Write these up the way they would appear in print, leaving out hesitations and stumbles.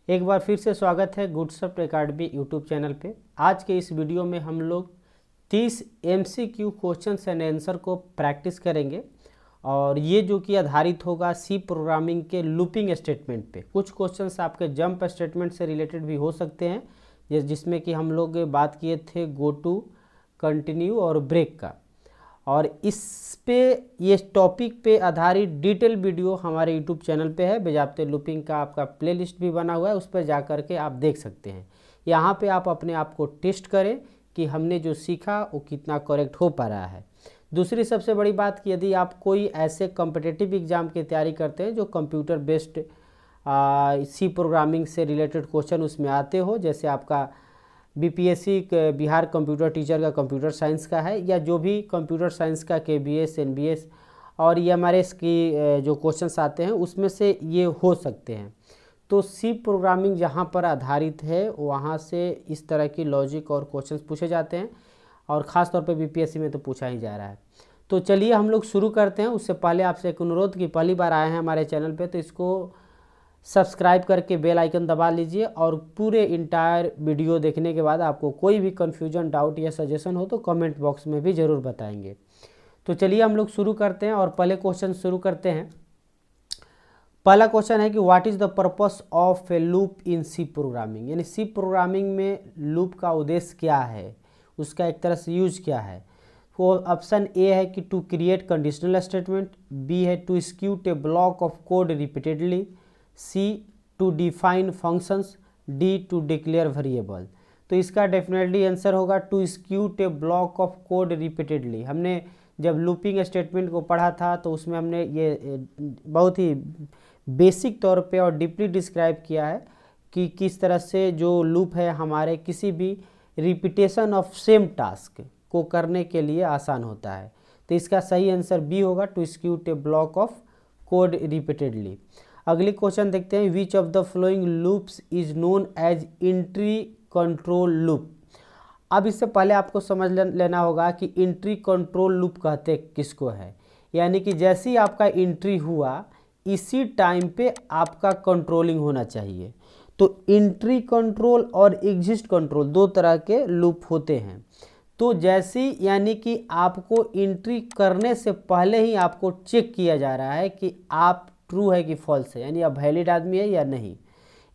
एक बार फिर से स्वागत है गुडसॉफ्ट एकेडमी यूट्यूब चैनल पे। आज के इस वीडियो में हम लोग 30 MCQ क्वेश्चंस एंड आंसर को प्रैक्टिस करेंगे और ये जो कि आधारित होगा सी प्रोग्रामिंग के लूपिंग स्टेटमेंट पे। कुछ क्वेश्चंस आपके जंप स्टेटमेंट से रिलेटेड भी हो सकते हैं, जिसमें कि हम लोग बात किए थे गो टू, कंटिन्यू और ब्रेक का। और इस पे ये टॉपिक पे आधारित डिटेल वीडियो हमारे यूट्यूब चैनल पे है। बजाबते लूपिंग का आपका प्लेलिस्ट भी बना हुआ है, उस पर जा कर के आप देख सकते हैं। यहाँ पे आप अपने आप को टेस्ट करें कि हमने जो सीखा वो कितना करेक्ट हो पा रहा है। दूसरी सबसे बड़ी बात कि यदि आप कोई ऐसे कॉम्पिटिटिव एग्ज़ाम की तैयारी करते हैं जो कंप्यूटर बेस्ड सी प्रोग्रामिंग से रिलेटेड क्वेश्चन उसमें आते हो, जैसे आपका BPSC बिहार कंप्यूटर टीचर का कंप्यूटर साइंस का है, या जो भी कंप्यूटर साइंस का KBS NBS और EMRS की जो क्वेश्चंस आते हैं उसमें से ये हो सकते हैं। तो सी प्रोग्रामिंग जहाँ पर आधारित है वहाँ से इस तरह की लॉजिक और क्वेश्चंस पूछे जाते हैं, और ख़ास तौर पे BPSC में तो पूछा ही जा रहा है। तो चलिए हम लोग शुरू करते हैं। उससे पहले आपसे एक अनुरोध कि पहली बार आए हैं हमारे चैनल पर तो इसको सब्सक्राइब करके बेल आइकन दबा लीजिए, और पूरे इंटायर वीडियो देखने के बाद आपको कोई भी कन्फ्यूजन, डाउट या सजेशन हो तो कमेंट बॉक्स में भी ज़रूर बताएंगे। तो चलिए हम लोग शुरू करते हैं और पहले क्वेश्चन शुरू करते हैं। पहला क्वेश्चन है कि what is the purpose of a loop in C programming, यानी सी प्रोग्रामिंग में लूप का उद्देश्य क्या है, उसका एक तरह से यूज क्या है। वो ऑप्शन ए है कि to create conditional statement, B है to execute a block of code repeatedly, C to define functions, D to declare variable. तो इसका डेफिनेटली आंसर होगा to execute a block of code repeatedly. हमने जब looping statement को पढ़ा था तो उसमें हमने ये बहुत ही बेसिक तौर पे और डीपली डिस्क्राइब किया है कि किस तरह से जो लूप है हमारे किसी भी रिपीटेशन ऑफ सेम टास्क को करने के लिए आसान होता है। तो इसका सही आंसर बी होगा, to execute a block of code repeatedly. अगली क्वेश्चन देखते हैं, which of the following loops is known as entry control loop. अब इससे पहले आपको समझ लेना होगा कि एंट्री कंट्रोल लूप कहते किसको है, यानी कि जैसे ही आपका एंट्री हुआ इसी टाइम पे आपका कंट्रोलिंग होना चाहिए। तो एंट्री कंट्रोल और एग्जिट कंट्रोल दो तरह के लूप होते हैं। तो जैसे यानी कि आपको एंट्री करने से पहले ही आपको चेक किया जा रहा है कि आप ट्रू है कि फॉल्स है, यानी आप वैलिड आदमी है या नहीं।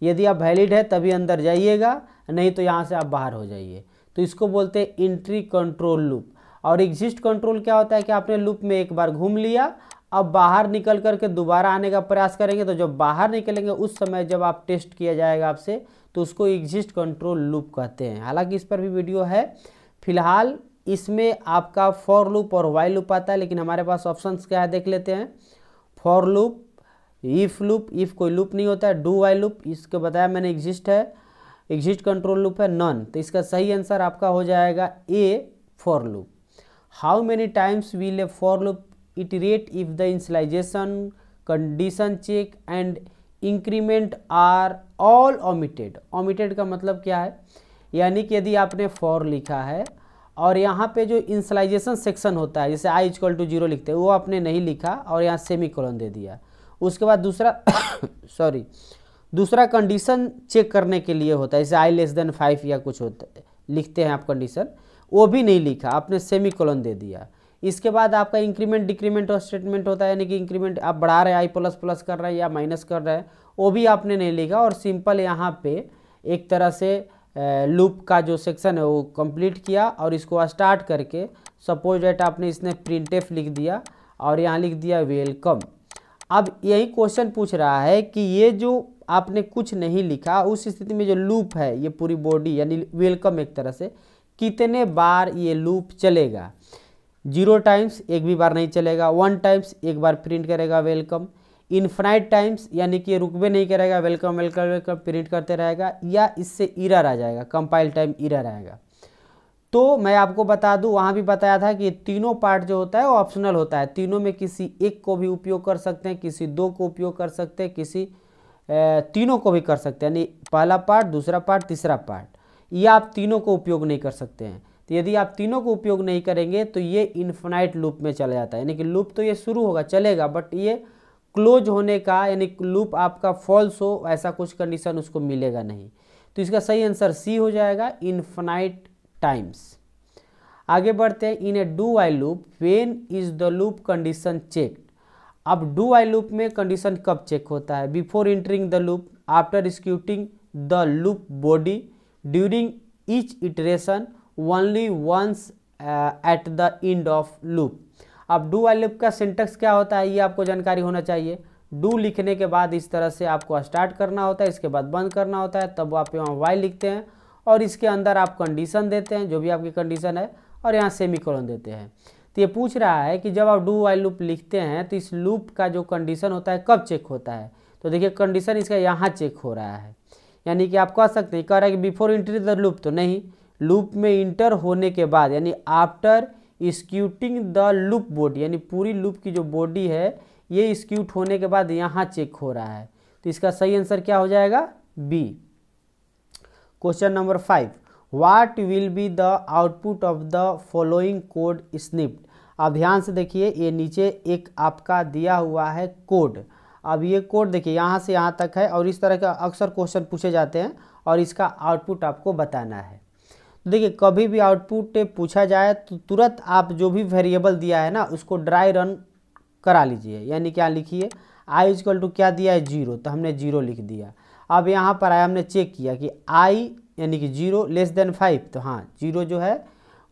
यदि आप वैलिड है तभी अंदर जाइएगा, नहीं तो यहाँ से आप बाहर हो जाइए। तो इसको बोलते हैं एंट्री कंट्रोल लूप। और एग्जिट कंट्रोल क्या होता है कि आपने लूप में एक बार घूम लिया, अब बाहर निकल करके दोबारा आने का प्रयास करेंगे, तो जब बाहर निकलेंगे उस समय जब आप टेस्ट किया जाएगा आपसे, तो उसको एग्जिट कंट्रोल लूप कहते हैं। हालांकि इस पर भी वीडियो है। फिलहाल इसमें आपका फॉर लूप और वाइल लूप आता है, लेकिन हमारे पास ऑप्शंस क्या है देख लेते हैं। For loop, if loop, if कोई लूप नहीं होता है, डू वाइल लूप, इसको बताया मैंने एग्जिस्ट है, एग्जिट कंट्रोल लूप है नन। तो इसका सही आंसर आपका हो जाएगा A, for loop. How many times will a for loop iterate if the initialisation, condition check and increment are all omitted. Omitted का मतलब क्या है, यानी कि यदि आपने फॉर लिखा है और यहाँ पे जो इनिशियलाइजेशन सेक्शन होता है, जैसे i = 0 लिखते हैं, वो आपने नहीं लिखा और यहाँ सेमीकोलन दे दिया। उसके बाद दूसरा कंडीशन चेक करने के लिए होता है, जैसे i < 5 या कुछ होता है, लिखते हैं आप कंडीशन, वो भी नहीं लिखा, आपने सेमीकोलन दे दिया। इसके बाद आपका इंक्रीमेंट डिक्रीमेंट और स्टेटमेंट होता है, यानी कि इंक्रीमेंट आप बढ़ा रहे हैं, i++ कर रहे हैं या माइनस कर रहे हैं, वो भी आपने नहीं लिखा, और सिंपल यहाँ पे एक तरह से लूप का जो सेक्शन है वो कंप्लीट किया और इसको स्टार्ट करके सपोज डेट आपने इसने प्रिंटफ लिख दिया और यहाँ लिख दिया वेलकम। अब यही क्वेश्चन पूछ रहा है कि ये जो आपने कुछ नहीं लिखा, उस स्थिति में जो लूप है ये पूरी बॉडी यानी वेलकम एक तरह से कितने बार ये लूप चलेगा। 0 टाइम्स, एक भी बार नहीं चलेगा। 1 टाइम्स, एक बार प्रिंट करेगा वेलकम। इनफाइनाइट टाइम्स, यानी कि रुकबे नहीं करेगा, वेलकम वेलकम वेलकम प्रिंट करते रहेगा, या इससे एरर आ जाएगा, कंपाइल टाइम एरर आएगा। तो मैं आपको बता दूं, वहाँ भी बताया था कि तीनों पार्ट जो होता है वो ऑप्शनल होता है। तीनों में किसी एक को भी उपयोग कर सकते हैं, किसी 2 को उपयोग कर सकते हैं, किसी तीनों को भी कर सकते हैं, यानी पहला पार्ट, दूसरा पार्ट, तीसरा पार्ट, या आप तीनों को उपयोग नहीं कर सकते हैं। तो यदि आप तीनों को उपयोग नहीं करेंगे तो ये इनफाइनाइट लूप में चला जाता है, यानी कि लूप तो ये शुरू होगा, चलेगा, बट ये क्लोज होने का यानी लूप आपका फॉल्स हो ऐसा कुछ कंडीशन उसको मिलेगा नहीं। तो इसका सही आंसर सी हो जाएगा, इनफाइनाइट टाइम्स। आगे बढ़ते हैं, in a do while loop when is the loop condition checked. अब डू वाइल लूप में कंडीशन कब चेक होता है? Before entering the loop, after executing the loop body, during each iteration, only once at the end of loop. अब do while loop का syntax क्या होता है ये आपको जानकारी होना चाहिए। डू लिखने के बाद इस तरह से आपको स्टार्ट करना होता है, इसके बाद बंद करना होता है, तब आप यहाँ वाइल लिखते हैं और इसके अंदर आप कंडीशन देते हैं जो भी आपकी कंडीशन है और यहाँ सेमीकोलन देते हैं। तो ये पूछ रहा है कि जब आप डू वाइल लूप लिखते हैं तो इस लूप का जो कंडीशन होता है कब चेक होता है? तो देखिए कंडीशन इसका यहाँ चेक हो रहा है, यानी कि आप कह सकते हैं, कह रहा है कि बिफोर एंट्री द लूप, तो नहीं, लूप में इंटर होने के बाद यानी after executing the loop body, यानी पूरी लूप की जो बॉडी है ये एक्सिक्यूट होने के बाद यहाँ चेक हो रहा है। तो इसका सही आंसर क्या हो जाएगा? B. Question number 5, what will be the output of the following code snipped. अब ध्यान से देखिए, ये नीचे एक आपका दिया हुआ है कोड। अब ये कोड देखिए यहाँ से यहाँ तक है और इस तरह का अक्सर क्वेश्चन पूछे जाते हैं और इसका आउटपुट आपको बताना है। तो देखिए कभी भी आउटपुट पूछा जाए तो तुरंत आप जो भी वेरिएबल दिया है ना उसको ड्राई रन करा लीजिए, यानी क्या लिखिए, आई इक्वल टू क्या दिया है 0, तो हमने 0 लिख दिया। अब यहाँ पर आया, हमने चेक किया कि आई यानी कि 0 लेस देन 5, तो हाँ 0 जो है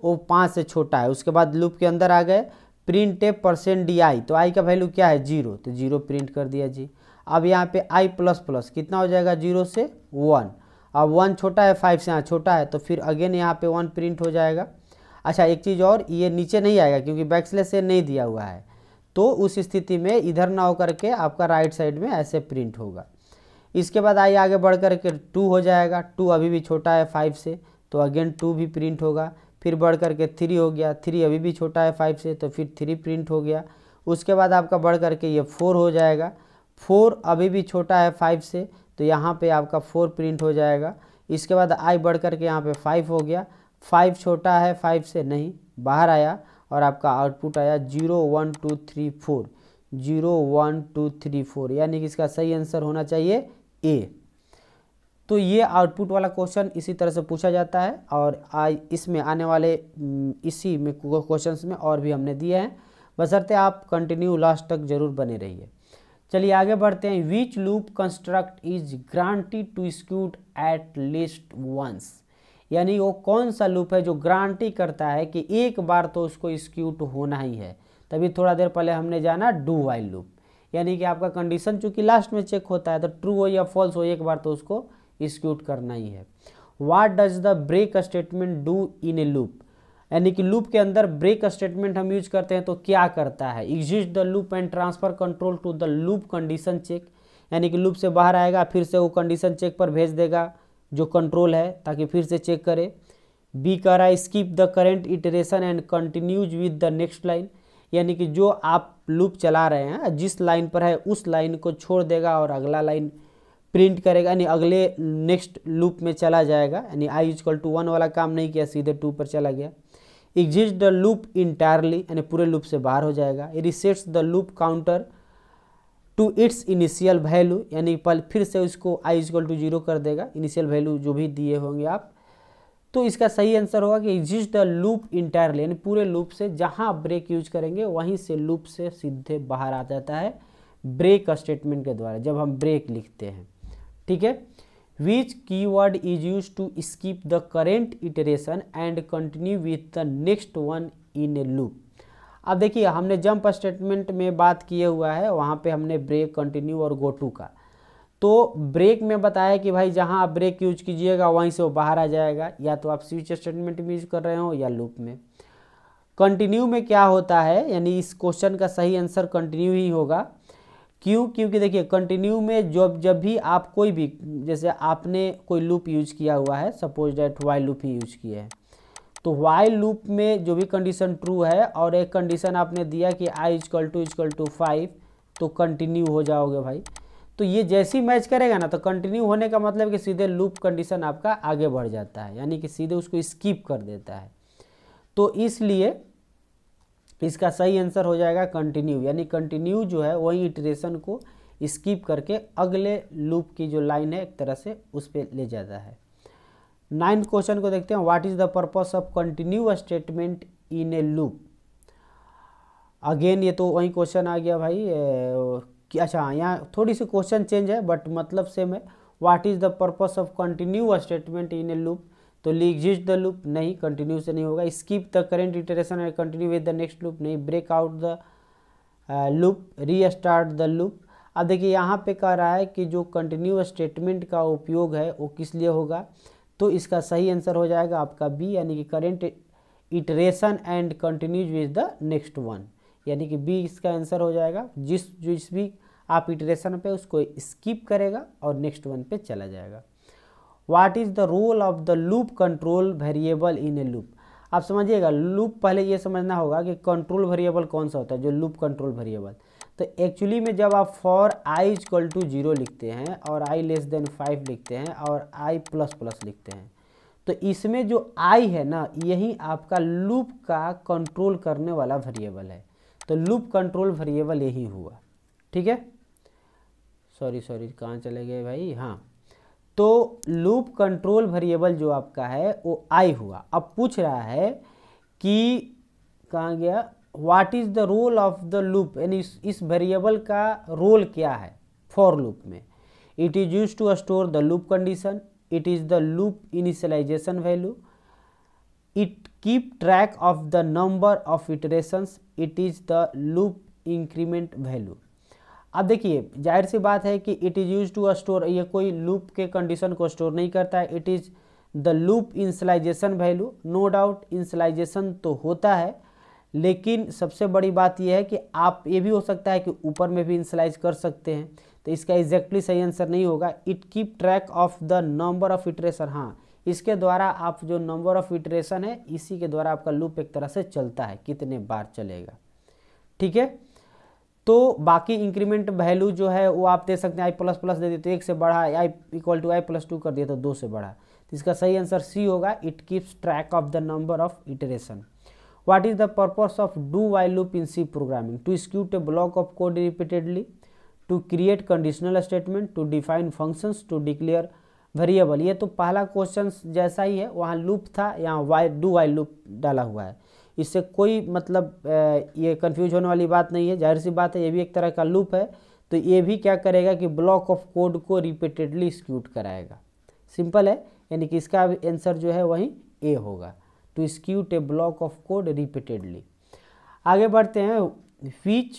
वो 5 से छोटा है। उसके बाद लूप के अंदर आ गए, प्रिंट ए %di, तो आई का वैल्यू क्या है 0, तो 0 प्रिंट कर दिया जी। अब यहाँ पे आई प्लस प्लस कितना हो जाएगा 0 से 1, अब 1 छोटा है 5 से, यहाँ छोटा है तो फिर अगेन यहाँ पे 1 प्रिंट हो जाएगा। अच्छा एक चीज़ और, ये नीचे नहीं आएगा क्योंकि बैकस्लैश से नहीं दिया हुआ है, तो उस स्थिति में इधर ना होकर के आपका राइट साइड में ऐसे प्रिंट होगा। इसके बाद आई आगे बढ़ कर के 2 हो जाएगा, 2 अभी भी छोटा है 5 से, तो अगेन 2 भी प्रिंट होगा। फिर बढ़ कर के 3 हो गया, 3 अभी भी छोटा है 5 से, तो फिर 3 प्रिंट हो गया। उसके बाद आपका बढ़ कर के ये 4 हो जाएगा, 4 अभी भी छोटा है 5 से, तो यहाँ पे आपका 4 प्रिंट हो जाएगा। इसके बाद आई बढ़ कर के यहाँ पे 5 हो गया, 5 छोटा है 5 से, नहीं बाहर आया और आपका आउटपुट आया 0 1 2 3 4, 0 1 2 3 4, यानी कि इसका सही आंसर होना चाहिए ए। तो ये आउटपुट वाला क्वेश्चन इसी तरह से पूछा जाता है और इसमें आने वाले इसी में क्वेश्चंस में और भी हमने दिए हैं, बशर्ते आप कंटिन्यू लास्ट तक जरूर बने रहिए। चलिए आगे बढ़ते हैं। Which loop construct is granted to execute at least once, यानी वो कौन सा लूप है जो गारंटी करता है कि एक बार तो उसको एक्सिक्यूट होना ही है। तभी थोड़ा देर पहले हमने जाना डू वाइल लूप, यानी कि आपका कंडीशन चूंकि लास्ट में चेक होता है तो ट्रू हो या फॉल्स हो एक बार तो उसको एक्सिक्यूट करना ही है। What does the break statement do in a loop, यानी कि लूप के अंदर ब्रेक स्टेटमेंट हम यूज करते हैं तो क्या करता है? Exit the loop and transfer control to the loop condition check, यानी कि लूप से बाहर आएगा फिर से वो कंडीशन चेक पर भेज देगा जो कंट्रोल है ताकि फिर से चेक करे। बी कह रहा है skip the current iteration and continues with the next line, यानी कि जो आप लूप चला रहे हैं जिस लाइन पर है उस लाइन को छोड़ देगा और अगला लाइन प्रिंट करेगा, यानी अगले नेक्स्ट लूप में चला जाएगा। यानी आई इक्वल टू 1 वाला काम नहीं किया, सीधे 2 पर चला गया। एग्जिस्ट द लूप इंटायरली, यानी पूरे लूप से बाहर हो जाएगा। Resets the loop counter to its initial value, यानी फिर से उसको आई इक्वल टू 0 कर देगा, इनिशियल वैल्यू जो भी दिए होंगे आप। तो इसका सही आंसर होगा कि एग्जिस्ट द लूप इंटायरली, यानी पूरे लूप से जहां ब्रेक यूज करेंगे वहीं से लूप से सीधे बाहर आ जाता है ब्रेक स्टेटमेंट के द्वारा जब हम ब्रेक लिखते हैं। ठीक है। Which keyword is use to skip the current iteration and continue with the next one in a loop. अब देखिए हमने जंप स्टेटमेंट में बात किए हुआ है, वहाँ पे हमने ब्रेक, कंटिन्यू और गो टू का। तो ब्रेक में बताया कि भाई जहाँ आप ब्रेक यूज कीजिएगा वहीं से वो बाहर आ जाएगा, या तो आप स्विच स्टेटमेंट में यूज कर रहे हो या लूप में। कंटिन्यू में क्या होता है, यानी इस क्वेश्चन का सही आंसर कंटिन्यू ही होगा। क्यों? क्योंकि देखिए कंटिन्यू में जब भी आप कोई भी, जैसे आपने कोई लूप यूज किया हुआ है, suppose that while loop he use किए हैं, तो वाइल लूप में जो भी कंडीशन ट्रू है और एक कंडीशन आपने दिया कि आई इक्वल टू 5, तो कंटिन्यू हो जाओगे भाई। तो ये जैसी मैच करेगा ना तो कंटिन्यू होने का मतलब कि सीधे लूप कंडीशन आपका आगे बढ़ जाता है, यानी कि सीधे उसको स्किप कर देता है। तो इसलिए इसका सही आंसर हो जाएगा कंटिन्यू, यानी कंटिन्यू जो है वही इटरेशन को स्किप करके अगले लूप की जो लाइन है एक तरह से उस पर ले जाता है। 9th क्वेश्चन को देखते हैं। What is the purpose of continue statement in a loop. Again ये तो वही क्वेश्चन आ गया भाई कि अच्छा यहाँ थोड़ी सी क्वेश्चन चेंज है बट मतलब सेम है। What is the purpose of continue statement in a loop, तो एग्जिस्ट द लूप, नहीं कंटिन्यू से नहीं होगा। Skip the current iteration and continue with the next loop, नहीं। Break out the loop, restart the loop. अब देखिए यहाँ पे कह रहा है कि जो कंटिन्यू स्टेटमेंट का उपयोग है वो किस लिए होगा, तो इसका सही आंसर हो जाएगा आपका बी, यानी कि current iteration and continues with the next one, यानी कि बी इसका आंसर हो जाएगा। जिस भी आप इटरेशन पे उसको स्किप करेगा और नेक्स्ट वन पे चला जाएगा। What is the role of the loop control variable in a loop. आप समझिएगा लूप, पहले ये समझना होगा कि कंट्रोल वेरिएबल कौन सा होता है, जो लूप कंट्रोल वेरिएबल। तो एक्चुअली में जब आप फॉर आई इक्वल टू 0 लिखते हैं और आई लेस देन 5 लिखते हैं और आई प्लस प्लस लिखते हैं, तो इसमें जो आई है ना, यही आपका लूप का कंट्रोल करने वाला वेरिएबल है। तो लूप कंट्रोल वेरिएबल यही हुआ, ठीक है। सॉरी कहाँ चले गए भाई, हाँ। तो लूप कंट्रोल वेरिएबल जो आपका है वो आई हुआ। अब पूछ रहा है कि कहाँ गया, what is the role of the loop, यानी इस वेरिएबल का रोल क्या है फॉर लूप में। It is use to store the loop condition, it is the loop initialization value, it keep track of the number of iterations, it is the loop increment value. अब देखिए जाहिर सी बात है कि it is use to store, ये कोई loop के कंडीशन को स्टोर नहीं करता है। It is the loop initialization value, no doubt initialization तो होता है, लेकिन सबसे बड़ी बात यह है कि आप ये भी हो सकता है कि ऊपर में भी इनिशियलाइज कर सकते हैं, तो इसका एग्जैक्टली सही आंसर नहीं होगा। It keep track of the number of iteration, हाँ इसके द्वारा आप जो नंबर ऑफ इटरेशन है इसी के द्वारा आपका लूप एक तरह से चलता है, कितने बार चलेगा, ठीक है। तो बाकी इंक्रीमेंट वैल्यू जो है वो आप दे सकते हैं, आई प्लस प्लस दे दिए तो 1 से बढ़ा, I equal to I plus 2 कर दिया तो 2 से बढ़ा, तो इसका सही आंसर सी होगा, it keeps track of the number of iteration. What is the purpose of do while loop in C programming? To execute a block of code repeatedly, to create conditional statement, to define functions, to declare variable। ये तो पहला question जैसा ही है, वहाँ loop था, यहाँ do while loop डाला हुआ है। इससे कोई मतलब ये कंफ्यूज होने वाली बात नहीं है, जाहिर सी बात है ये भी एक तरह का लूप है। तो ये भी क्या करेगा कि ब्लॉक ऑफ कोड को रिपीटेडली एग्जीक्यूट कराएगा, सिंपल है, यानी कि इसका आंसर जो है वही ए होगा, to execute a block of code repeatedly. आगे बढ़ते हैं। Which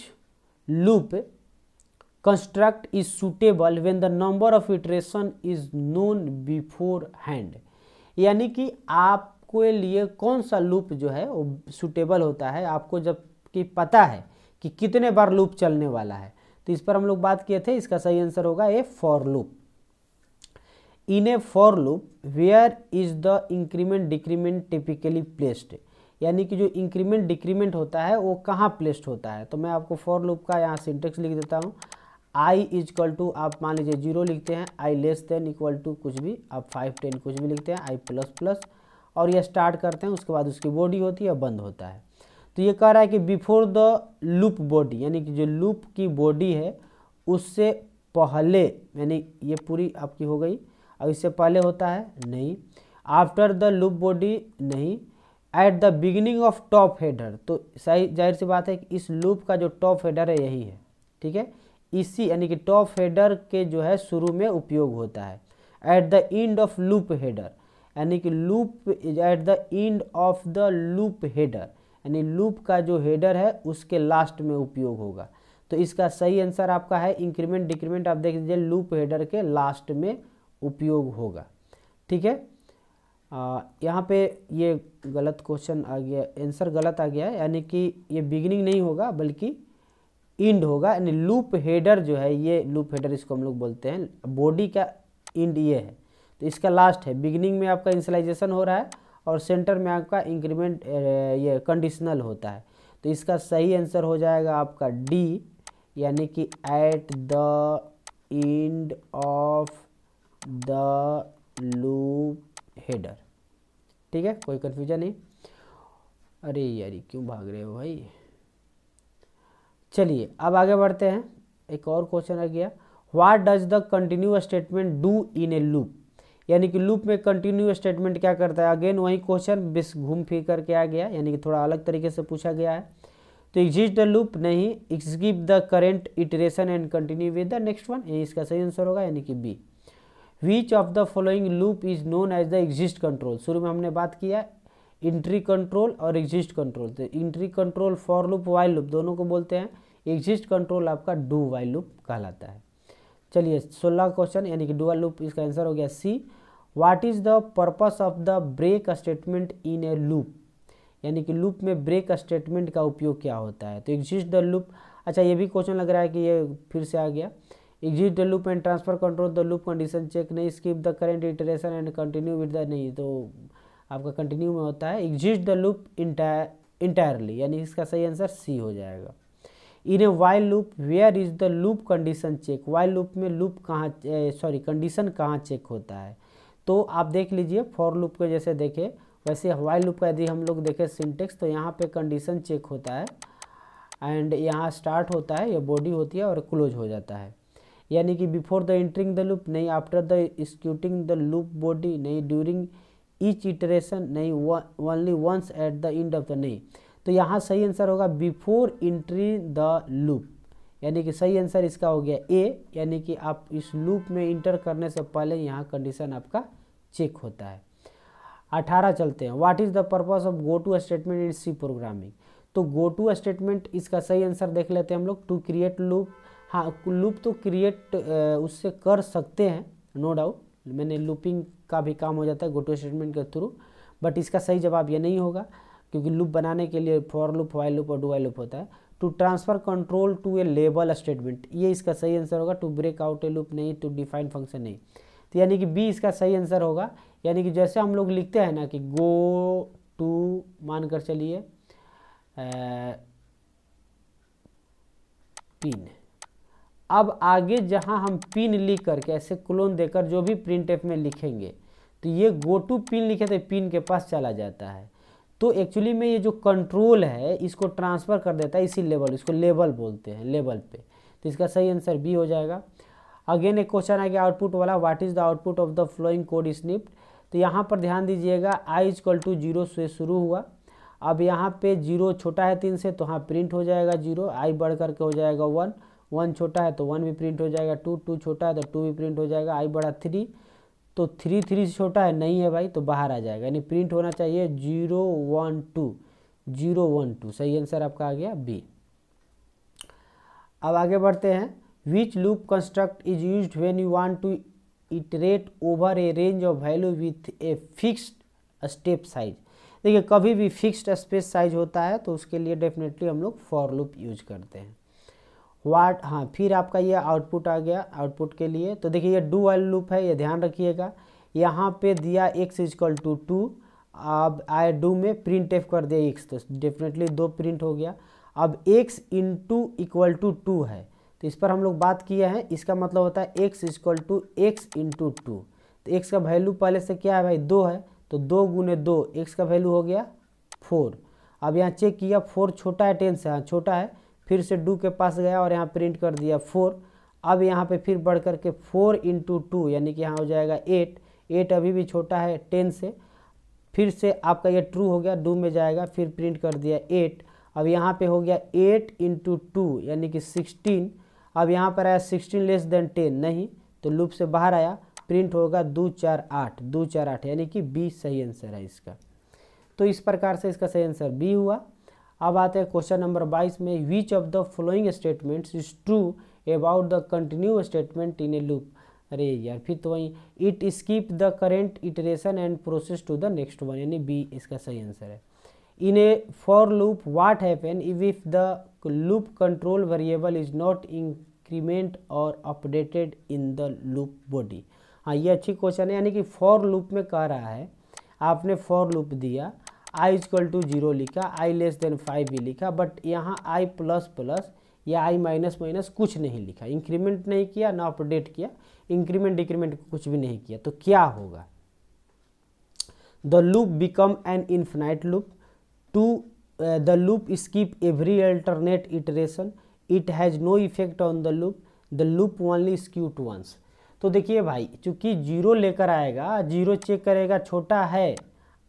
loop construct is suitable when the number of iteration is known beforehand, यानी कि आपके लिए कौन सा लूप जो है वो सुटेबल होता है, आपको जब कि पता है कि कितने बार लूप चलने वाला है। तो इस पर हम लोग बात किए थे, इसका सही आंसर होगा A for loop. In a for loop where is the increment decrement typically placed, यानी कि जो इंक्रीमेंट डिक्रीमेंट होता है वो कहाँ प्लेस्ड होता है। तो मैं आपको फॉर लूप का यहाँ सिंटेक्स लिख देता हूँ। आई इक्वल टू आप मान लीजिए 0 लिखते हैं, आई लेस देन इक्वल टू कुछ भी, आप 5 10 कुछ भी लिखते हैं, आई प्लस प्लस, और ये स्टार्ट करते हैं, उसके बाद उसकी बॉडी होती है, बंद होता है। तो ये कह रहा है कि बिफोर द लूप बॉडी, यानी कि जो लूप की बॉडी है उससे पहले, यानी ये पूरी आपकी हो गई, अब इससे पहले होता है नहीं, आफ्टर द लूप बॉडी नहीं, at the beginning of top header, तो सही जाहिर सी बात है कि इस लूप का जो टॉप हेडर है यही है, ठीक है, इसी यानी कि टॉप हेडर के जो है शुरू में उपयोग होता है। Eight the end of loop header, यानी कि loop eight the end of the loop header, यानी लूप का जो हेडर है उसके लास्ट में उपयोग होगा। तो इसका सही आंसर आपका है इंक्रीमेंट डिक्रीमेंट, आप देख लीजिए लूप हेडर के लास्ट में उपयोग होगा, ठीक है। यहाँ पे ये गलत क्वेश्चन आ गया, आंसर गलत आ गया है, यानी कि ये बिगिनिंग नहीं होगा बल्कि इंड होगा, यानी लूप हेडर जो है, ये लूप हेडर इसको हम लोग बोलते हैं, बॉडी का इंड ये है, तो इसका लास्ट है। बिगिनिंग में आपका इनिशियलाइजेशन हो रहा है और सेंटर में आपका इंक्रीमेंट ये कंडीशनल होता है। तो इसका सही आंसर हो जाएगा आपका डी, यानी कि eight the end of the loop header, ठीक है, कोई कन्फ्यूजन नहीं। अरे यार क्यों भाग रहे हो भाई, चलिए अब आगे बढ़ते हैं। एक और क्वेश्चन आ गया, what does the continue statement do in a loop, यानी कि लूप में कंटिन्यू स्टेटमेंट क्या करता है। अगेन वही क्वेश्चन बिस घूम फिर करके आ गया, यानी कि थोड़ा अलग तरीके से पूछा गया है। तो एग्जिस्ट द लूप नहीं, execute the current iteration and continue with the next one, ये इसका सही आंसर होगा, यानी कि B. Which of the following loop is known as the exit control, शुरू में हमने बात किया इंट्री कंट्रोल और एग्जिस्ट कंट्रोल। तो entry control for loop while loop दोनों को बोलते हैं, एग्जिस्ट कंट्रोल आपका डू वाइल लूप कहलाता है। चलिए 16 क्वेश्चन, यानी कि डुअल लूप, इसका आंसर हो गया C. What is the purpose of the break statement in a loop, यानी कि लूप में ब्रेक स्टेटमेंट का उपयोग क्या होता है। तो एग्जिस्ट द लूप, अच्छा ये भी क्वेश्चन लग रहा है कि ये फिर से आ गया, exist the loop and transfer control the loop condition check नहीं, skip the current iteration and continue with the, नहीं तो आपका कंटिन्यू में होता है। एग्जिस्ट द लूप इंटायरली, यानी इसका सही आंसर सी हो जाएगा। In a while loop where is the loop condition check, while loop में लूप कहाँ कंडीशन कहाँ चेक होता है। तो आप देख लीजिए फॉर लूप के जैसे देखे वैसे वाइल लूप का यदि हम लोग देखें सिंटेक्स, तो यहाँ पे कंडीशन चेक होता है एंड यहाँ स्टार्ट होता है, ये बॉडी होती है और क्लोज हो जाता है, यानी कि before the entering the loop नहीं, after the executing the loop body नहीं, ड्यूरिंग ईच इटरेशन नहीं, only once at the end of the नहीं। तो यहाँ सही आंसर होगा बिफोर एंट्री द लूप, यानी कि सही आंसर इसका हो गया ए, यानी कि आप इस लूप में इंटर करने से पहले यहाँ कंडीशन आपका चेक होता है। 18 चलते हैं, what is the purpose of go to statement in C programming. तो गो टू स्टेटमेंट इसका सही आंसर देख लेते हैं हम लोग, टू क्रिएट लूप। हाँ लूप तो क्रिएट उससे कर सकते हैं, नो डाउट, मैंने लूपिंग का भी काम हो जाता है गो टू स्टेटमेंट के थ्रू, बट इसका सही जवाब ये नहीं होगा, क्योंकि लूप बनाने के लिए फॉर लूप, वाइल लूप और डू वाइल लूप होता है। To transfer control to a label statement, ये इसका सही आंसर होगा। To break out a loop नहीं, टू डिफाइन फंक्शन नहीं, तो यानी कि बी इसका सही आंसर होगा। यानी कि जैसे हम लोग लिखते हैं ना कि गो टू, मान कर चलिए पिन, अब आगे जहां हम पिन लिख करके ऐसे क्लोन देकर जो भी प्रिंट एफ में लिखेंगे, तो ये गो टू पिन लिखे तो पिन के पास चला जाता है। तो एक्चुअली में ये जो कंट्रोल है इसको ट्रांसफ़र कर देता है इसी लेवल, इसको लेवल बोलते हैं, लेवल पे। तो इसका सही आंसर बी हो जाएगा। अगेन एक क्वेश्चन आ गया आउटपुट वाला, what is the output of the flowing code snippet. तो यहाँ पर ध्यान दीजिएगा i = 0 से शुरू हुआ, अब यहाँ पे 0 छोटा है 3 से, तो हाँ प्रिंट हो जाएगा 0, i बढ़ करके हो जाएगा 1, 1 छोटा है तो 1 भी प्रिंट हो जाएगा, 2 छोटा है तो 2 भी प्रिंट हो जाएगा, i बढ़ा 3, तो 3 से छोटा है नहीं है भाई, तो बाहर आ जाएगा, यानी प्रिंट होना चाहिए 0 1 2, 0 1 2, सही आंसर आपका आ गया बी। अब आगे बढ़ते हैं, which loop construct is used when you want to iterate over a range of value with a fixed step size. देखिए कभी भी फिक्स्ड स्पेस साइज होता है तो उसके लिए डेफिनेटली हम लोग फॉर लूप यूज करते हैं। वाट, हाँ फिर आपका ये आउटपुट आ गया, आउटपुट के लिए तो देखिए ये डू वाइल लूप है, ये ध्यान रखिएगा। यहाँ पे दिया x = 2, अब आई डू में प्रिंट एफ कर दिया x, तो डेफिनेटली 2 प्रिंट हो गया। अब x = 2 है, तो इस पर हम लोग बात किए हैं, इसका मतलब होता है x = x × 2, तो x का वैल्यू पहले से क्या है भाई 2 है, तो 2 × 2 x का वैल्यू हो गया 4। अब यहाँ चेक किया 4 छोटा है 10 से, हाँ छोटा है, फिर से डू के पास गया और यहाँ प्रिंट कर दिया 4। अब यहाँ पे फिर बढ़ करके 4 × 2 यानी कि यहाँ हो जाएगा 8 अभी भी छोटा है 10 से, फिर से आपका ये ट्रू हो गया, डू में जाएगा, फिर प्रिंट कर दिया 8। अब यहाँ पे हो गया 8 × 2 यानी कि 16। अब यहाँ पर आया 16 लेस देन 10 नहीं, तो लूप से बाहर आया, प्रिंट होगा 2 4 8, 2 4 8, यानी कि बी सही आंसर है इसका। तो इस प्रकार से इसका सही आंसर बी हुआ। अब आते हैं क्वेश्चन नंबर 22 में, which of the following statements is true about the continue statement in a loop. अरे यार फिर तो वही, it skip the current iteration and process to the next one, यानी बी इसका सही आंसर है। In a for loop what happen if the loop control variable is not increment और updated in the loop body. हाँ ये अच्छी question है, यानी कि फॉर लूप में कह रहा है, आपने फॉर लूप दिया, i = 0 लिखा, i < 5 भी लिखा, बट यहाँ i++ या i- कुछ नहीं लिखा, इंक्रीमेंट नहीं किया ना अपडेट किया, इंक्रीमेंट डिक्रीमेंट कुछ भी नहीं किया, तो क्या होगा। The loop become an infinite loop, to the loop skip every alternate iteration, it has no effect on the loop only execute once. तो देखिए भाई, चूंकि 0 लेकर आएगा, 0 चेक करेगा छोटा है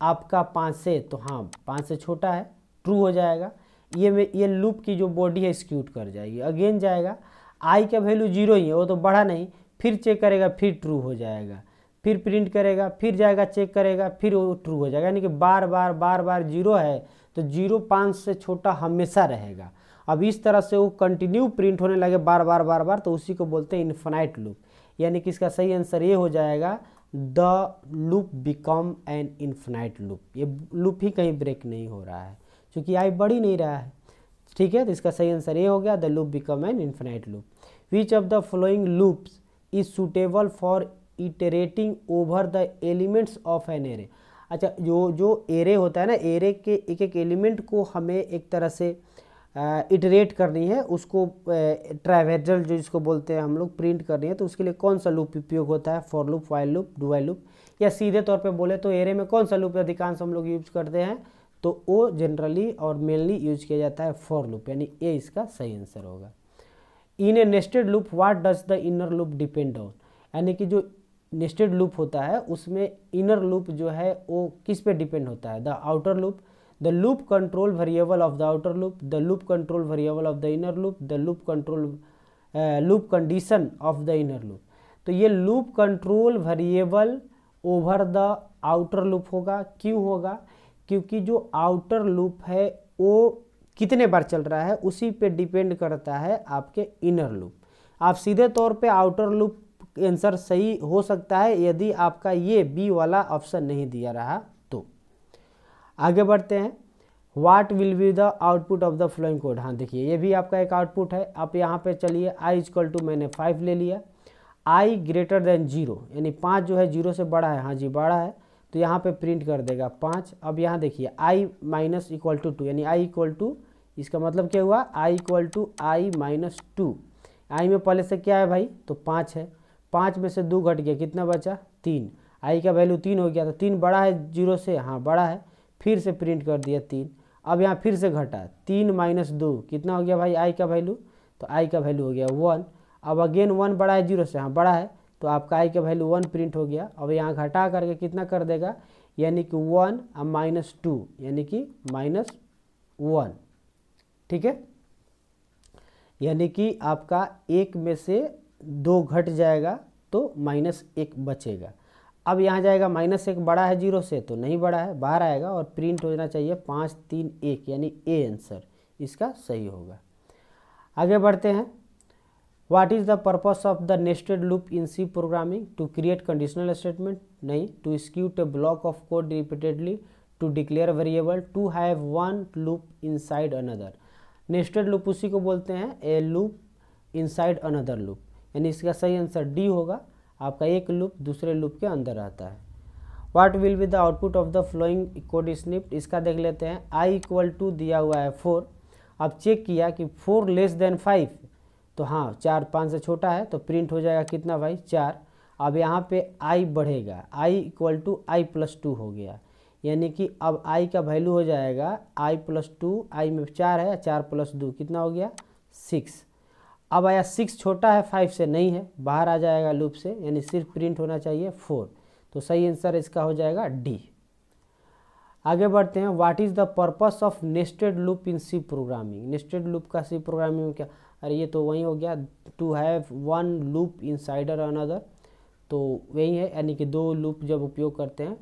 आपका 5 से, तो हाँ 5 से छोटा है, ट्रू हो जाएगा। ये लूप की जो बॉडी है स्क्यूट कर जाएगी। अगेन जाएगा, आई का वैल्यू 0 ही है, वो तो बढ़ा नहीं, फिर चेक करेगा, फिर ट्रू हो जाएगा, फिर प्रिंट करेगा, फिर जाएगा चेक करेगा, फिर वो ट्रू हो जाएगा। यानी कि बार बार 0 है तो 0 5 से छोटा हमेशा रहेगा। अब इस तरह से वो कंटिन्यू प्रिंट होने लगे बार बार, तो उसी को बोलते हैं इन्फिनाइट लूप। यानी कि इसका सही आंसर ये हो जाएगा, the loop become an infinite loop. ये लूप ही कहीं ब्रेक नहीं हो रहा है क्योंकि आई बढ़ ही नहीं रहा है। ठीक है, तो इसका सही आंसर ये हो गया, the loop become an infinite loop. Which of the following loops is suitable for iterating over the elements of an array. अच्छा, जो एरे होता है ना, एरे के एक एक एलिमेंट को हमें एक तरह से इटरेट करनी है, उसको ट्राइवर्जल जो इसको बोलते हैं हम लोग, प्रिंट करनी है। तो उसके लिए कौन सा लूप उपयोग होता है? For loop, while loop, do while loop. या सीधे तौर पे बोले तो एरे में कौन सा लूप अधिकांश हम लोग यूज करते हैं? तो वो जनरली और मेनली यूज किया जाता है फॉर लूप, यानी ये इसका सही आंसर होगा। In a nested loop what does the inner loop depend on. यानी कि जो नेस्टेड लूप होता है उसमें इनर लूप जो है वो किस पे डिपेंड होता है? The outer loop, the loop control variable of the outer loop, the loop control variable of the inner loop, the loop control loop condition of the inner loop. तो ये loop control variable over the outer loop होगा। क्यों होगा? क्योंकि जो outer loop है वो कितने बार चल रहा है उसी पे डिपेंड करता है आपके इनर लूप। आप सीधे तौर पे आउटर लूप आंसर सही हो सकता है यदि आपका ये बी वाला ऑप्शन नहीं दिया रहा तो। आगे बढ़ते हैं, what will be the output of the flowing code. हाँ देखिए, ये भी आपका एक आउटपुट है। आप यहाँ पे चलिए, आई इक्वल टू मैंने 5 ले लिया, आई ग्रेटर देन 0, यानी 5 जो है 0 से बड़ा है। हाँ जी बड़ा है, तो यहाँ पे प्रिंट कर देगा 5। अब यहाँ देखिए, आई माइनस इक्वल टू 2, यानी आई इक्वल टू, इसका मतलब क्या हुआ? I equal to I minus 2। आई में पहले से क्या है भाई? तो 5 है, 5 में से 2 घट गया, कितना बचा? 3। आई का वैल्यू 3 हो गया, तो 3 बड़ा है 0 से, हाँ बड़ा है, फिर से प्रिंट कर दिया 3। अब यहाँ फिर से घटा, 3 माइनस 2 कितना हो गया भाई? आई का वैल्यू, तो आई का वैल्यू हो गया 1। अब अगेन 1 बड़ा है 0 से, हाँ बड़ा है, तो आपका आई का वैल्यू 1 प्रिंट हो गया। अब यहाँ घटा करके कितना कर देगा? यानी कि 1 अब माइनस 2, यानी कि -1। ठीक है, यानी कि आपका 1 में से 2 घट जाएगा तो -1 बचेगा। अब यहाँ जाएगा -1 बड़ा है 0 से, तो नहीं बड़ा है, बाहर आएगा और प्रिंट होना चाहिए 5 3 1, यानी ए आंसर इसका सही होगा। आगे बढ़ते हैं, what is the purpose of the nested loop in C programming? To create conditional statement? नहीं। To execute a block of code repeatedly, to declare variable, to have one loop inside another. Nested loop उसी को बोलते हैं a loop inside another loop, यानी इसका सही answer D होगा। आपका एक लूप दूसरे लूप के अंदर आता है। What will be the output of the flowing code snippet? इसका देख लेते हैं। आई इक्वल टू दिया हुआ है 4। अब चेक किया कि 4 लेस देन 5, तो हाँ 4 5 से छोटा है, तो प्रिंट हो जाएगा कितना भाई? 4। अब यहाँ पे आई बढ़ेगा, I equal to I plus 2 हो गया, यानी कि अब आई का वैल्यू हो जाएगा आई प्लस 2, आई में 4 है, 4 प्लस 2 कितना हो गया? 6। अब आया 6 छोटा है 5 से, नहीं है, बाहर आ जाएगा लूप से, यानी सिर्फ प्रिंट होना चाहिए 4। तो सही आंसर इसका हो जाएगा डी। आगे बढ़ते हैं, what is the purpose of nested loop in C programming? Nested loop का सी प्रोग्रामिंग में क्या? अरे ये तो वही हो गया, to have one loop insider another, तो वही है, यानी कि 2 लूप जब उपयोग करते हैं,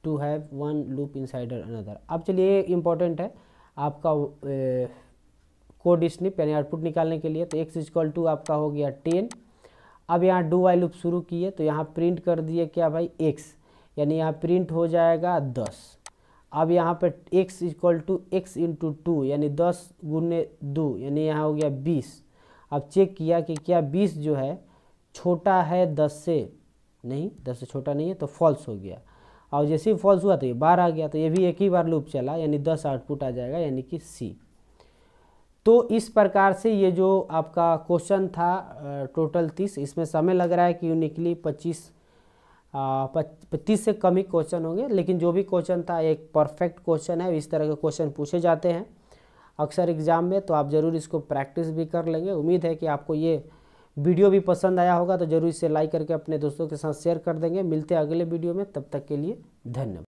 to have one loop insider another. अब चलिए इम्पोर्टेंट है आपका कोड स्निप, यानी आउटपुट निकालने के लिए। तो x इक्वल टू आपका हो गया 10। अब यहाँ डू वाइल लूप शुरू किए, तो यहाँ प्रिंट कर दिए क्या भाई? x, यानी यहाँ प्रिंट हो जाएगा 10। अब यहाँ पे x equal to x into 2, यानी 10 गुने 2, यानी यहाँ हो गया 20। अब चेक किया कि क्या 20 जो है छोटा है 10 से? नहीं, 10 से छोटा नहीं है, तो फॉल्स हो गया। और जैसे ही फॉल्स हुआ तो ये बाहर आ गया, तो ये भी एक ही बार लूप चला, यानी 10 आउटपुट आ जाएगा, यानी कि सी। तो इस प्रकार से ये जो आपका क्वेश्चन था टोटल 30, इसमें समय लग रहा है कि यूनिकली 25 से कम ही क्वेश्चन होंगे, लेकिन जो भी क्वेश्चन था एक परफेक्ट क्वेश्चन है। इस तरह के क्वेश्चन पूछे जाते हैं। अक्सर एग्ज़ाम में, तो आप ज़रूर इसको प्रैक्टिस भी कर लेंगे। उम्मीद है कि आपको ये वीडियो भी पसंद आया होगा, तो ज़रूर इसे लाइक करके अपने दोस्तों के साथ शेयर कर देंगे। मिलते हैं अगले वीडियो में, तब तक के लिए धन्यवाद।